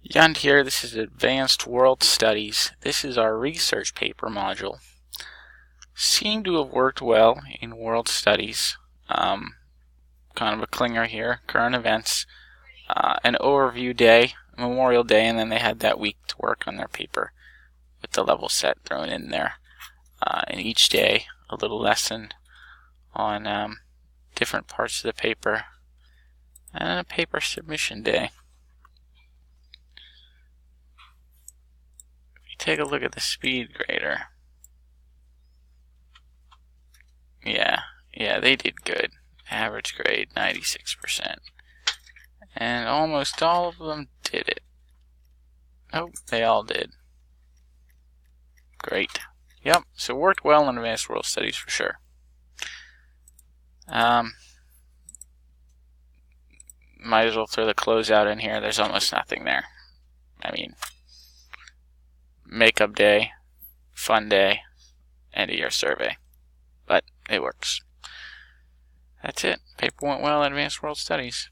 Yond here, this is Advanced World Studies. This is our research paper module. Seemed to have worked well in World Studies. Kind of a clinger here, current events, an overview day, Memorial Day, and then they had that week to work on their paper with the level set thrown in there. And each day, a little lesson on different parts of the paper, and a paper submission day. Take a look at the speed grader. Yeah, they did good. Average grade 96%. And almost all of them did it. Oh, they all did. Great. Yep, so it worked well in Advanced World Studies for sure. Might as well throw the closeout in here. There's almost nothing there. I mean, makeup day, fun day, end of year survey. But it works. That's it. Paper went well in Advanced World Studies.